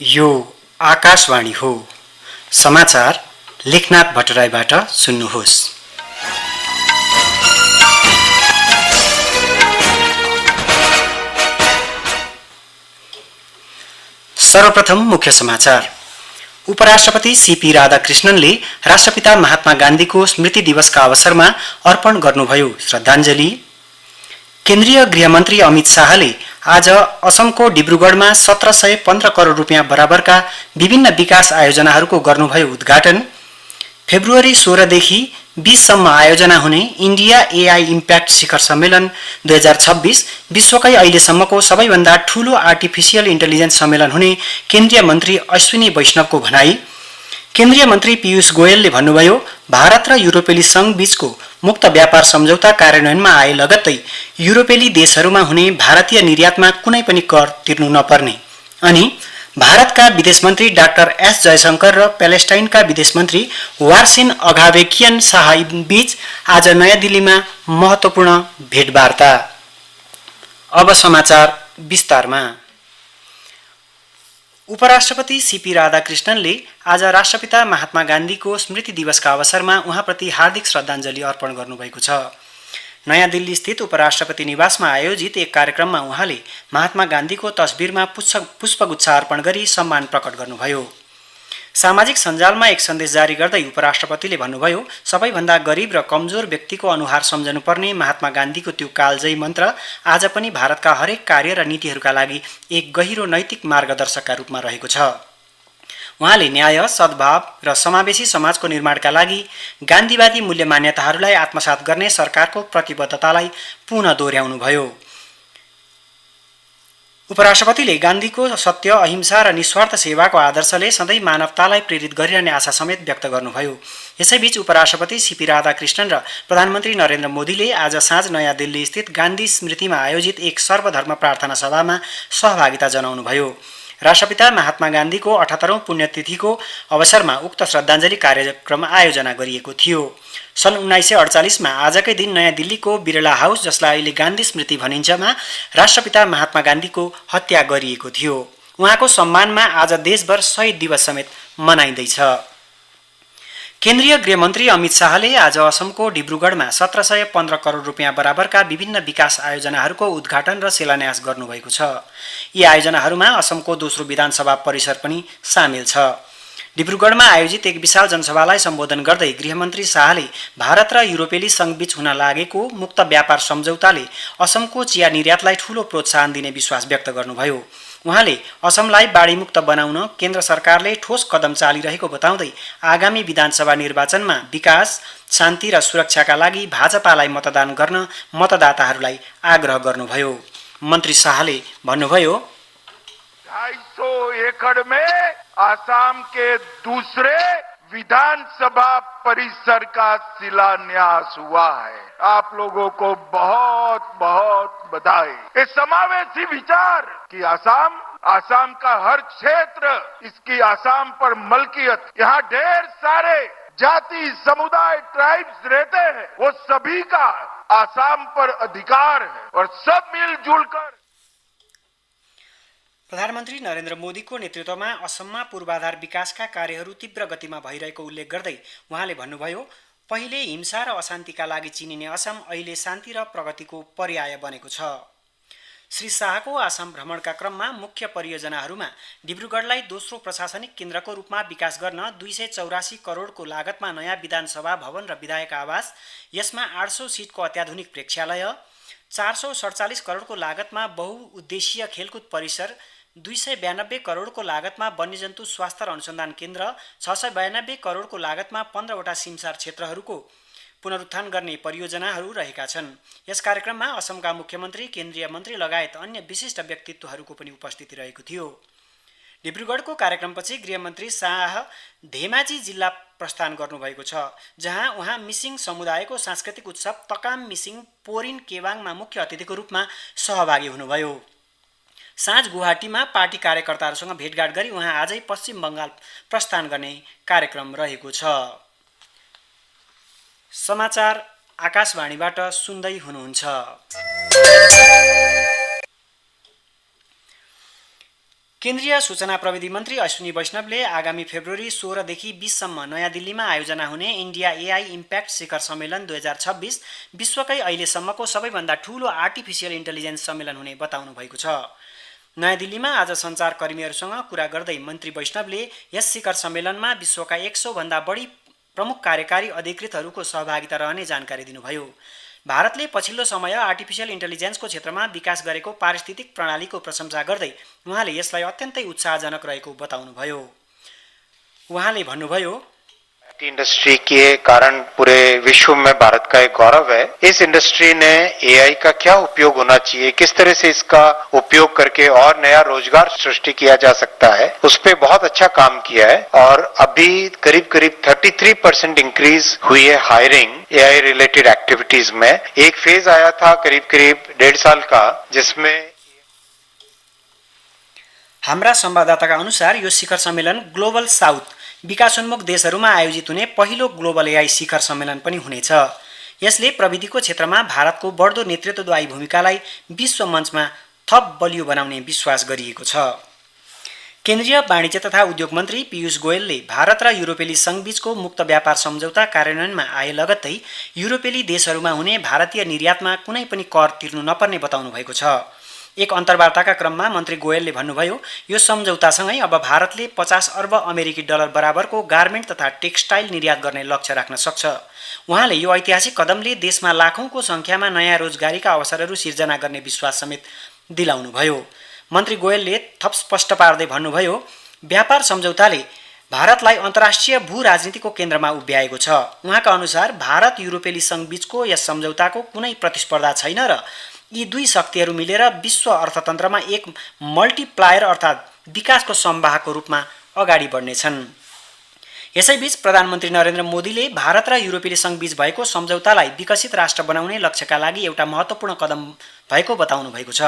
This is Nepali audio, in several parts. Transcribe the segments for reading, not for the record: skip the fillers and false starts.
यो आकाशवाणी हो। समाचार लेखनाथ भट्टराईबाट सुन्नुहोस्। सर्वप्रथम मुख्य समाचार। उपराष्ट्रपति सीपी राधाकृष्णनले राष्ट्रपिता महात्मा गान्धीको स्मृति दिवसका अवसरमा अर्पण गर्नुभयो श्रद्धाञ्जली। केन्द्रीय गृहमन्त्री अमित शाहले आज असमको डिब्रुगढमा 1715 करोड रुपियाँ बराबरका विभिन्न विकास आयोजनाहरूको गर्नुभयो उद्घाटन। फेब्रुअरी 16 देखि 20 सम्म आयोजना हुने इन्डिया एआई इम्प्याक्ट शिखर सम्मेलन 2026 विश्वकै अहिलेसम्मको सबैभन्दा ठूलो आर्टिफिसियल इन्टेलिजेन्स सम्मेलन हुने केन्द्रीय मन्त्री अश्विनी वैष्णवको भनाई। केन्द्रीय मन्त्री पीयूष गोयलले भन्नुभयो, भारत र युरोपेली संघ बीचको मुक्त व्यापार सम्झौता कार्यान्वयनमा आए लगत्तै युरोपेली देशहरूमा हुने भारतीय निर्यातमा कुनै पनि कर तिर्नु नपर्ने। अनि भारतका विदेश मन्त्री डाक्टर एस जयशंकर र प्यालेस्टाइनका विदेश मन्त्री वार्सिन अगाबेकियन शाह बीच आज नयाँ दिल्लीमा महत्त्वपूर्ण भेटवार्ता। अब समाचार विस्तारमा। उपराष्ट्रपति सीपी राधाकृष्णनले आज राष्ट्रपिता महात्मा गान्धीको स्मृति दिवसका अवसरमा उहाँप्रति हार्दिक श्रद्धाञ्जली अर्पण गर्नुभएको छ। नयाँ दिल्ली स्थित उपराष्ट्रपति निवासमा आयोजित एक कार्यक्रममा उहाँले महात्मा गान्धीको तस्बिरमा पुष्पगुच्छ अर्पण गरी सम्मान प्रकट गर्नुभयो। सामाजिक सञ्जालमा एक सन्देश जारी गर्दै उपराष्ट्रपतिले भन्नुभयो, सबैभन्दा गरिब र कमजोर व्यक्तिको अनुहार सम्झनुपर्ने महात्मा गान्धीको त्यो कालजयी मन्त्र आज पनि भारतका हरेक कार्य र नीतिहरूका लागि एक गहिरो नैतिक मार्गदर्शकका रूपमा रहेको छ। उहाँले न्याय, सद्भाव र समावेशी समाजको निर्माणका लागि गान्धीवादी मूल्य मान्यताहरूलाई आत्मसात गर्ने सरकारको प्रतिबद्धतालाई पुनः दोहोर्याउनुभयो। उपराष्ट्रपतिले गान्धीको सत्य, अहिंसा र निस्वार्थ सेवाको आदर्शले सधैँ मानवतालाई प्रेरित गरिरहने आशा समेत व्यक्त गर्नुभयो। यसैबीच उपराष्ट्रपति सीपी राधाकृष्णन र प्रधानमन्त्री नरेन्द्र मोदीले आज साँझ नयाँ दिल्ली स्थित गान्धी स्मृतिमा आयोजित एक सर्वधर्म प्रार्थना सभामा सहभागिता जनाउनुभयो। राष्ट्रपिता महात्मा गान्धीको 78औं पुण्यतिथिको अवसरमा उक्त श्रद्धाञ्जली कार्यक्रम आयोजना गरिएको थियो। सन् 1948 मा आजकै दिन नयाँ दिल्लीको बिरला हाउस, जसलाई अहिले गान्धी स्मृति भनिन्छमा राष्ट्रपिता महात्मा गान्धीको हत्या गरिएको थियो। उहाँको सम्मानमा आज देशभर शहीद दिवस समेत मनाइँदैछ। केन्द्रीय गृहमन्त्री अमित शाहले आज असमको डिब्रुगढमा 1715 करोड रुपियाँ बराबरका विभिन्न विकास आयोजनाहरूको उद्घाटन र शिलान्यास गर्नुभएको छ। यी आयोजनाहरूमा असमको दोस्रो विधानसभा परिसर पनि सामेल छ। डिब्रुगढमा आयोजित एक विशाल जनसभालाई सम्बोधन गर्दै गृहमन्त्री शाहले भारत र युरोपेली संघबीच हुन लागेको मुक्त व्यापार सम्झौताले असमको चिया निर्यातलाई ठूलो प्रोत्साहन दिने विश्वास व्यक्त गर्नुभयो। उहाँले असमलाई बाढीमुक्त बनाउन केन्द्र सरकारले ठोस कदम चालिरहेको बताउँदै आगामी विधानसभा निर्वाचनमा विकास, शान्ति र सुरक्षाका लागि भाजपालाई मतदान गर्न मतदाताहरूलाई आग्रह गर्नुभयो। मन्त्री शाहले भन्नुभयो, 250 एकड़ में आसाम के दूसरे विधानसभा परिसर का शिलान्यास हुआ है। आप लोगों को बहुत बहुत बधाई। ये समावेशी विचार कि आसाम का हर क्षेत्र, इसकी आसाम पर मलकियत, यहाँ ढेर सारे जाति, समुदाय, ट्राइब्स रहते हैं, वो सभी का आसाम पर अधिकार है और सब मिलजुल कर। प्रधानमन्त्री नरेन्द्र मोदीको नेतृत्वमा असममा पूर्वाधार विकासका कार्यहरू तीव्र गतिमा भइरहेको उल्लेख गर्दै उहाँले भन्नुभयो, पहिले हिंसा र अशान्तिका लागि चिनिने असम अहिले शान्ति र प्रगतिको पर्याय बनेको छ। श्री शाहको आसाम भ्रमणका क्रममा मुख्य परियोजनाहरूमा डिब्रुगढलाई दोस्रो प्रशासनिक केन्द्रको रूपमा विकास गर्न 284 करोडको लागतमा नयाँ विधानसभा भवन र विधायक आवास, यसमा 800 सिटको अत्याधुनिक प्रेक्षालय, 447 करोडको लागतमा बहुउद्देशीय खेलकुद परिसर, 292 करोडको लागतमा वन्यजन्तु स्वास्थ्य र अनुसन्धान केन्द्र, 692 करोडको लागतमा 15वटा सिमसार क्षेत्रहरूको पुनरुत्थान गर्ने परियोजनाहरू रहेका छन्। यस कार्यक्रममा असमका मुख्यमन्त्री, केन्द्रीय मन्त्री लगायत अन्य विशिष्ट व्यक्तित्वहरूको पनि उपस्थिति रहेको थियो। डिब्रुगढको कार्यक्रमपछि गृहमन्त्री शाह धेमाजी जिल्ला प्रस्थान गर्नुभएको छ, जहाँ उहाँ मिसिङ समुदायको सांस्कृतिक उत्सव तकाम मिसिङ पोरिन केवाङमा मुख्य अतिथिको रूपमा सहभागी हुनुभयो। साँझ गुवाहाटीमा पार्टी कार्यकर्ताहरूसँग भेटघाट गरी उहाँ आजै पश्चिम बङ्गाल प्रस्थान गर्ने कार्यक्रम रहेको छ। समाचार आकाशवाणीबाट सुन्दै हुनुहुन्छ। केन्द्रीय सूचना प्रविधि मन्त्री अश्विनी वैष्णवले आगामी फेब्रुअरी 16 देखि 20 सम्म नयाँ दिल्लीमा आयोजना हुने इन्डिया एआई इम्प्याक्ट शिखर सम्मेलन 2026 विश्वकै अहिलेसम्मको सबैभन्दा ठूलो आर्टिफिसियल इन्टेलिजेन्स सम्मेलन हुने बताउनु भएको छ। नयाँ दिल्लीमा आज सञ्चारकर्मीहरूसँग कुरा गर्दै मन्त्री वैष्णवले यस शिखर सम्मेलनमा विश्वका 100 भन्दा बढी प्रमुख कार्यकारी अधिकृतहरूको सहभागिता रहने जानकारी दिनुभयो। भारतले पछिल्लो समय आर्टिफिसियल इन्टेलिजेन्सको क्षेत्रमा विकास गरेको पारिस्थितिक प्रणालीको प्रशंसा गर्दै उहाँले यसलाई अत्यन्तै उत्साहजनक रहेको बताउनुभयो। उहाँले भन्नुभयो, इंडस्ट्री के कारण पूरे विश्व में भारत का एक गौरव है। इस इंडस्ट्री ने एआई का क्या उपयोग होना चाहिए, किस तरह से इसका उपयोग करके और नया रोजगार सृष्टि किया जा सकता है, उस पे बहुत अच्छा काम किया है और अभी करीब 33% इंक्रीज हुई है हायरिंग एआई रिलेटेड एक्टिविटीज में। एक फेज आया था करीब 1.5 साल का जिसमें हाम्रा संवाददाताका अनुसार यो शिखर सम्मेलन ग्लोबल साउथ विकासोन्मुख देशहरूमा आयोजित हुने पहिलो ग्लोबल एआई शिखर सम्मेलन पनि हुनेछ। यसले प्रविधिको क्षेत्रमा भारतको बढ्दो नेतृत्वदायी भूमिकालाई विश्व मञ्चमा थप बलियो बनाउने विश्वास गरिएको छ। केन्द्रीय वाणिज्य तथा उद्योग मन्त्री पीयूष गोयलले भारत र युरोपेली संघबीचको मुक्त व्यापार सम्झौता कार्यान्वयनमा आए लगत्तै युरोपेली देशहरूमा हुने भारतीय निर्यातमा कुनै पनि कर तिर्नु नपर्ने बताउनु भएको छ। एक अन्तर्वार्ताका क्रममा मन्त्री गोयलले भन्नुभयो, यो सम्झौतासँगै अब भारतले 50 अर्ब अमेरिकी डलर बराबरको गार्मेन्ट तथा टेक्सटाइल निर्यात गर्ने लक्ष्य राख्न सक्छ। उहाँले यो ऐतिहासिक कदमले देशमा लाखौंको संख्यामा नयाँ रोजगारीका अवसरहरू सिर्जना गर्ने विश्वास समेत दिलाउनुभयो। मन्त्री गोयलले थप स्पष्ट पार्दै भन्नुभयो, व्यापार सम्झौताले भारतलाई अन्तर्राष्ट्रिय भू राजनीतिको केन्द्रमा उभ्याएको छ। उहाँका अनुसार भारत युरोपेली संघबीचको यस सम्झौताको कुनै प्रतिस्पर्धा छैन र यी दुई शक्तिहरू मिलेर विश्व अर्थतन्त्रमा एक मल्टिप्लायर अर्थात् विकासको सम्वाहकको रूपमा अगाडि बढ्नेछन्। यसैबीच प्रधानमन्त्री नरेन्द्र मोदीले भारत र युरोपेली संघबीच भएको सम्झौतालाई विकसित राष्ट्र बनाउने लक्ष्यका लागि एउटा महत्त्वपूर्ण कदम भएको बताउनु भएको छ।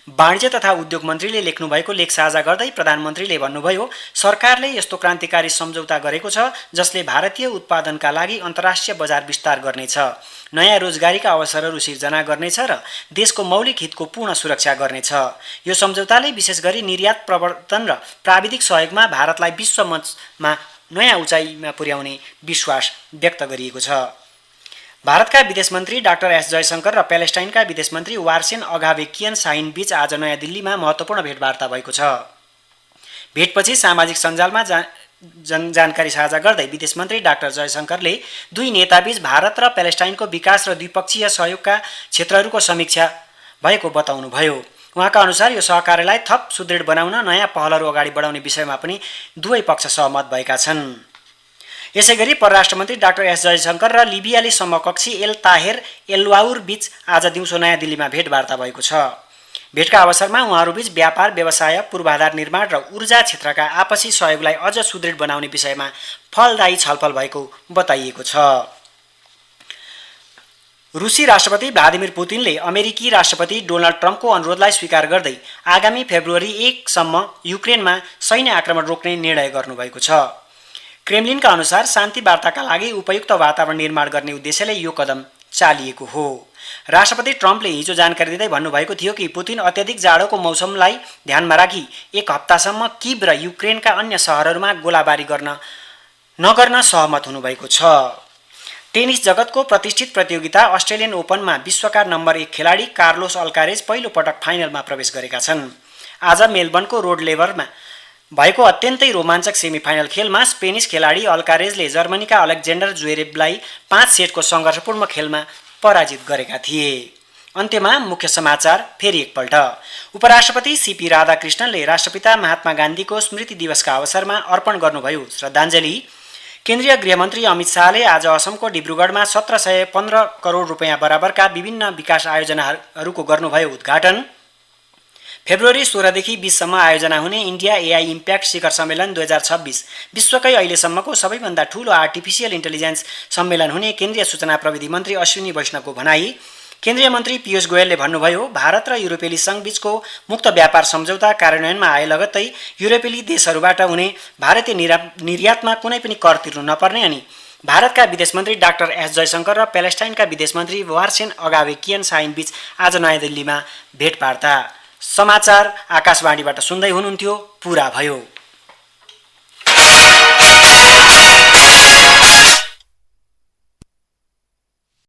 वाणिज्य तथा उद्योग मन्त्रीले लेख्नु भएको लेख साझा गर्दै प्रधानमन्त्रीले भन्नुभयो, सरकारले यस्तो क्रान्तिकारी सम्झौता गरेको छ जसले भारतीय उत्पादनका लागि अन्तर्राष्ट्रिय बजार विस्तार गर्नेछ, नयाँ रोजगारीका अवसरहरू सिर्जना गर्नेछ र देशको मौलिक हितको पूर्ण सुरक्षा गर्नेछ। यो सम्झौताले विशेष गरी निर्यात प्रवर्धन र प्राविधिक सहयोगमा भारतलाई विश्व मञ्चमा नयाँ उचाइमा पुर्याउने विश्वास व्यक्त गरिएको छ। भारतका विदेश मन्त्री डाक्टर एस जयशंकर र प्यालेस्टाइनका विदेश मन्त्री वार्सेन अगावेकियन शाहीन बीच आज नयाँ दिल्लीमा महत्त्वपूर्ण भेटवार्ता भएको छ। भेटपछि सामाजिक सञ्जालमा जानकारी साझा गर्दै विदेश मन्त्री डाक्टर जयशंकरले दुई नेताबीच भारत र प्यालेस्टाइनको विकास र द्विपक्षीय सहयोगका क्षेत्रहरूको समीक्षा भएको बताउनुभयो। उहाँका अनुसार यो सहकार्यलाई थप सुदृढ बनाउन नयाँ पहलहरू अगाडि बढाउने विषयमा पनि दुवै पक्ष सहमत भएका छन्। यसैगरी परराष्ट्र मन्त्री डाक्टर एस जयशंकर र लिबियाली समकक्षी एल ताहेर एल्वाउर बीच आज दिउँसो नयाँ दिल्लीमा भेटवार्ता भएको छ। भेटका अवसरमा उहाँहरूबीच व्यापार, व्यवसाय, पूर्वाधार निर्माण र ऊर्जा क्षेत्रका आपसी सहयोगलाई अझ सुदृढ बनाउने विषयमा फलदायी छलफल भएको बताइएको छ। रुसी राष्ट्रपति भ्लादिमिर पुतिनले अमेरिकी राष्ट्रपति डोनाल्ड ट्रम्पको अनुरोधलाई स्वीकार गर्दै आगामी फेब्रुअरी 1 सम्म युक्रेनमा सैन्य आक्रमण रोक्ने निर्णय गर्नुभएको छ। क्रेमलिनका अनुसार शान्ति वार्ताका लागि उपयुक्त वातावरण निर्माण गर्ने उद्देश्यले यो कदम चालिएको हो। राष्ट्रपति ट्रम्पले हिजो जानकारी दिँदै भन्नुभएको थियो कि पुतिन अत्यधिक जाडोको मौसमलाई ध्यानमा राखी एक हप्तासम्म किभ र युक्रेनका अन्य सहरहरूमा गोलाबारी नगर्न सहमत हुनुभएको छ। टेनिस जगतको प्रतिष्ठित प्रतियोगिता अस्ट्रेलियन ओपनमा विश्वका नम्बर 1 खेलाडी कार्लोस अल्कारेज पहिलो पटक फाइनलमा प्रवेश गरेका छन्। आज मेलबर्नको रोड लेभरमा भएको अत्यन्तै रोमाञ्चक सेमिफाइनल खेलमा स्पेनिस खेलाडी अल्कारेजले जर्मनीका अलेक्जेन्डर ज्वेरेभलाई 5 सेटको सङ्घर्षपूर्ण खेलमा पराजित गरेका थिए। अन्त्यमा मुख्य समाचार फेरि एकपल्ट। उपराष्ट्रपति सीपी राधाकृष्णनले राष्ट्रपिता महात्मा गान्धीको स्मृति दिवसका अवसरमा अर्पण गर्नुभयो श्रद्धाञ्जली। केन्द्रीय गृहमन्त्री अमित शाहले आज असमको डिब्रुगढमा 1715 करोड रुपैयाँ बराबरका विभिन्न विकास आयोजनाहरूको गर्नुभयो उद्घाटन। फेब्रुअरी 16 देखि 20 सम्म आयोजना हुने इन्डिया एआई इम्प्याक्ट शिखर सम्मेलन 2026 विश्वकै अहिलेसम्मको सबैभन्दा ठूलो आर्टिफिसियल इन्टेलिजेन्स सम्मेलन हुने केन्द्रीय सूचना प्रविधि मन्त्री अश्विनी वैष्णवको भनाई। केन्द्रीय मन्त्री पीयूष गोयलले भन्नुभयो, भारत र युरोपेली संघबीचको मुक्त व्यापार सम्झौता कार्यान्वयनमा आए लगत्तै युरोपेली देशहरूबाट हुने भारतीय निर्यातमा कुनै पनि कर तिर्नु नपर्ने अनि भारतका विदेश मन्त्री डाक्टर एस जयशंकर र प्यालेस्टाइनका विदेश मन्त्री वार्सेन अगावेकियन शाहीन बीच आज नयाँ दिल्लीमा भेटवार्ता समाचार आकाशवाणीबाट सुन्दै हुनुहुन्थ्यो, पूरा भयो।